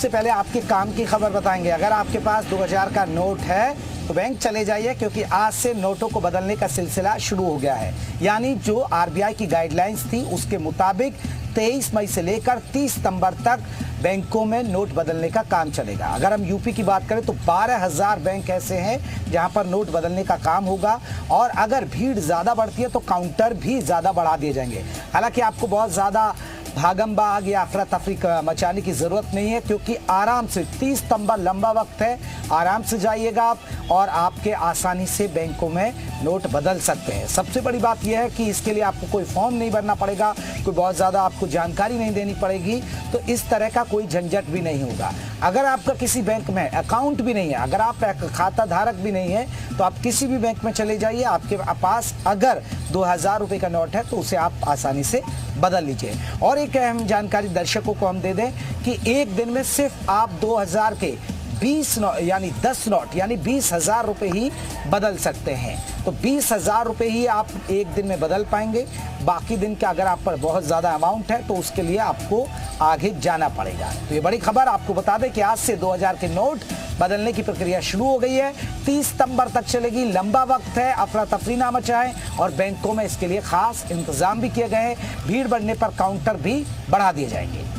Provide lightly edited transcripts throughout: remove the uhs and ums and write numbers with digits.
सबसे पहले आपके काम की खबर बताएंगे। अगर आपके पास 2000 का नोट है तो बैंक चले जाइए, क्योंकि आज से नोटों को बदलने का सिलसिला शुरू हो गया है। यानी जो आरबीआई की गाइडलाइंस थी उसके मुताबिक 23 मई से लेकर 30 सितंबर तक बैंकों में नोट बदलने का काम चलेगा। अगर हम यूपी की बात करें तो 12,000 बैंक ऐसे हैं जहां पर नोट बदलने का काम होगा, और अगर भीड़ ज़्यादा बढ़ती है तो काउंटर भी ज़्यादा बढ़ा दिए जाएंगे। हालांकि आपको बहुत ज़्यादा भागम भाग या अफरा तफरी मचाने की ज़रूरत नहीं है, क्योंकि आराम से 30 सितंबर लंबा वक्त है, आराम से जाइएगा आप और आपके आसानी से बैंकों में नोट बदल सकते हैं। सबसे बड़ी बात यह है कि इसके लिए आपको कोई फॉर्म नहीं भरना पड़ेगा, कोई बहुत ज़्यादा आपको जानकारी नहीं देनी पड़ेगी, तो इस तरह का कोई झंझट भी नहीं होगा। अगर आपका किसी बैंक में अकाउंट भी नहीं है, अगर आप खाता धारक भी नहीं है, तो आप किसी भी बैंक में चले जाइए, आपके पास अगर 2000 रुपये का नोट है तो उसे आप आसानी से बदल लीजिए। और एक अहम जानकारी दर्शकों को हम दे दें कि एक दिन में सिर्फ आप 2000 के 20 नोट यानी 10 नोट यानी 20,000 रुपये ही बदल सकते हैं। तो 20,000 रुपये ही आप एक दिन में बदल पाएंगे। बाकी दिन का अगर आप पर बहुत ज़्यादा अमाउंट है तो उसके लिए आपको आगे जाना पड़ेगा। तो ये बड़ी खबर आपको बता दें कि आज से 2000 के नोट बदलने की प्रक्रिया शुरू हो गई है। 30 सितंबर तक चलेगी, लंबा वक्त है, अफरा तफरी ना मचाएं, और बैंकों में इसके लिए खास इंतजाम भी किए गए हैं। भीड़ बढ़ने पर काउंटर भी बढ़ा दिए जाएंगे।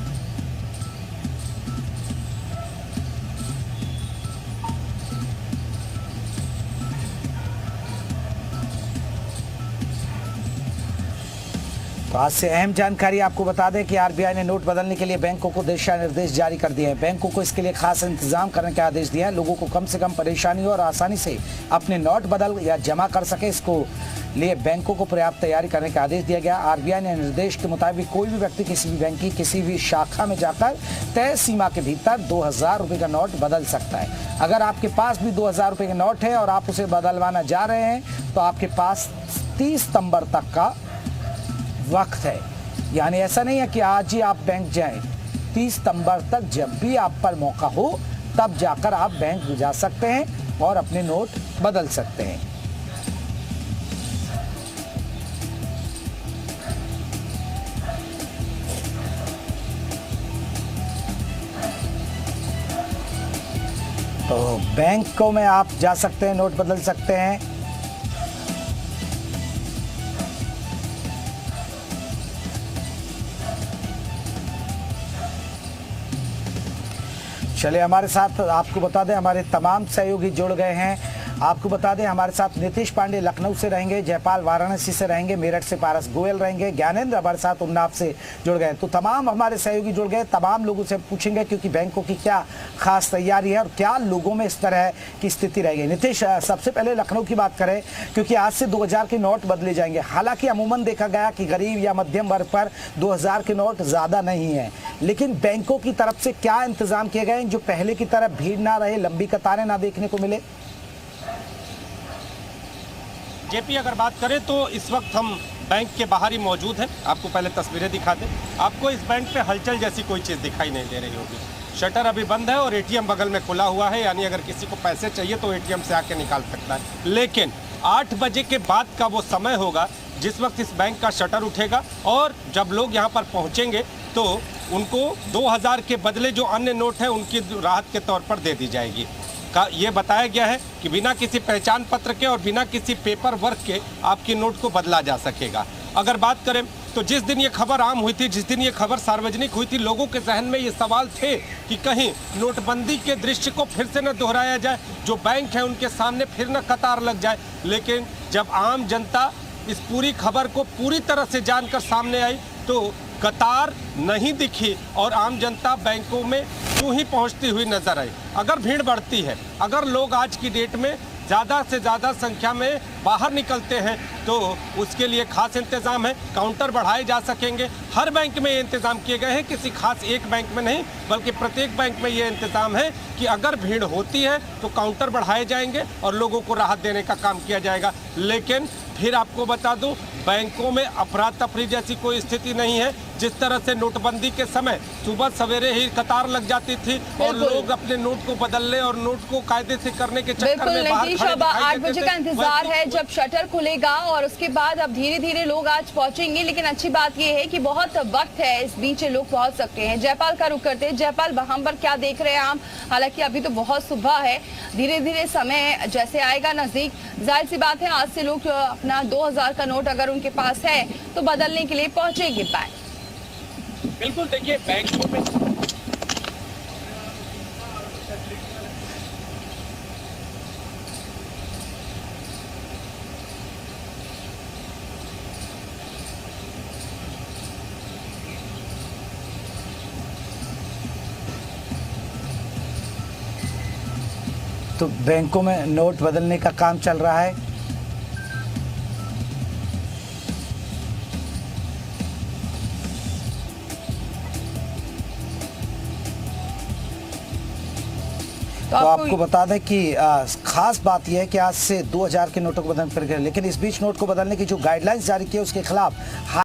तो आज से अहम जानकारी आपको बता दें कि आरबीआई ने नोट बदलने के लिए बैंकों को दिशा निर्देश जारी कर दिए हैं। बैंकों को इसके लिए खास इंतजाम करने के आदेश दिए हैं। लोगों को कम से कम परेशानी हो और आसानी से अपने नोट बदल या जमा कर सके, इसको लिए बैंकों को पर्याप्त तैयारी करने का आदेश दिया गया। आरबीआई ने निर्देश के मुताबिक कोई भी व्यक्ति किसी भी बैंक की किसी भी शाखा में जाकर तय सीमा के भीतर 2000 रुपये का नोट बदल सकता है। अगर आपके पास भी 2000 रुपये का नोट है और आप उसे बदलवाना जा रहे हैं तो आपके पास 30 सितंबर तक का वक्त है। यानी ऐसा नहीं है कि आज ही आप बैंक जाएं, 30 सितंबर तक जब भी आप पर मौका हो तब जाकर आप बैंक जा सकते हैं और अपने नोट बदल सकते हैं। तो बैंकों में आप जा सकते हैं, नोट बदल सकते हैं। चलिए हमारे साथ आपको बता दें हमारे तमाम सहयोगी जुड़ गए हैं। आपको बता दें हमारे साथ नीतीश पांडे लखनऊ से रहेंगे, जयपाल वाराणसी से रहेंगे, मेरठ से पारस गोयल रहेंगे, ज्ञानेंद्र हमारे साथ उन्नाव से जुड़ गए। तो तमाम हमारे सहयोगी जुड़ गए। तमाम लोगों से पूछेंगे क्योंकि बैंकों की क्या खास तैयारी है और क्या लोगों में इस तरह की स्थिति रहेगी। नीतीश, सबसे पहले लखनऊ की बात करें, क्योंकि आज से 2000 के नोट बदले जाएंगे। हालांकि अमूमन देखा गया कि गरीब या मध्यम वर्ग पर 2000 के नोट ज़्यादा नहीं है, लेकिन बैंकों की तरफ से क्या इंतजाम किए गए जो पहले की तरह भीड़ ना रहे, लंबी कतारें ना देखने को मिले? जेपी, अगर बात करें तो इस वक्त हम बैंक के बाहर ही मौजूद हैं। आपको पहले तस्वीरें दिखा दें। आपको इस बैंक पे हलचल जैसी कोई चीज़ दिखाई नहीं दे रही होगी। शटर अभी बंद है और एटीएम बगल में खुला हुआ है, यानी अगर किसी को पैसे चाहिए तो एटीएम से आके निकाल सकता है। लेकिन 8 बजे के बाद का वो समय होगा जिस वक्त इस बैंक का शटर उठेगा, और जब लोग यहाँ पर पहुँचेंगे तो उनको 2000 के बदले जो अन्य नोट है उनकी राहत के तौर पर दे दी जाएगी। ये बताया गया है कि बिना किसी पहचान पत्र के और बिना किसी पेपर वर्क के आपकी नोट को बदला जा सकेगा। अगर बात करें तो जिस दिन ये खबर आम हुई थी, जिस दिन ये खबर सार्वजनिक हुई थी, लोगों के जहन में ये सवाल थे कि कहीं नोटबंदी के दृश्य को फिर से न दोहराया जाए, जो बैंक है उनके सामने फिर न कतार लग जाए। लेकिन जब आम जनता इस पूरी खबर को पूरी तरह से जानकर सामने आई तो कतार नहीं दिखी और आम जनता बैंकों में यूं ही पहुंचती हुई नजर आई। अगर भीड़ बढ़ती है, अगर लोग आज की डेट में ज़्यादा से ज़्यादा संख्या में बाहर निकलते हैं तो उसके लिए खास इंतज़ाम है। काउंटर बढ़ाए जा सकेंगे। हर बैंक में ये इंतज़ाम किए गए हैं, किसी खास एक बैंक में नहीं, बल्कि प्रत्येक बैंक में ये इंतज़ाम है कि अगर भीड़ होती है तो काउंटर बढ़ाए जाएंगे और लोगों को राहत देने का काम किया जाएगा। लेकिन फिर आपको बता दूं, बैंकों में अफरा तफरी जैसी कोई स्थिति नहीं है, जिस तरह से नोटबंदी के समय सुबह सवेरे ही कतार लग जाती थी और लोग अपने नोट को बदलने और नोट को कायदे से करने के चक्कर में बाहर नीतीश, खड़े अब दिखाई 8 देते बजे थे। का इंतजार है वैसे जब शटर खुलेगा और उसके बाद अब धीरे धीरे लोग आज पहुंचेंगे। लेकिन अच्छी बात यह है कि बहुत वक्त है, इस बीच लोग पहुंच सकते हैं। जयपाल का रुख करते हैं। जयपाल, वहां पर क्या देख रहे हैं आप? हालांकि अभी तो बहुत सुबह है, धीरे धीरे समय जैसे आएगा नजदीक, जाहिर सी बात है आज से लोग अपना 2000 का नोट अगर उनके पास है तो बदलने के लिए पहुंचेंगे बैंक। बिल्कुल, देखिए बैंकों में तो बैंकों में नोट बदलने का काम चल रहा है। तो आपको बता दें कि खास बात यह है कि आज से 2000 के नोटों को बदलने फिर गए, लेकिन इस बीच नोट को बदलने की जो गाइडलाइंस जारी की है उसके खिलाफ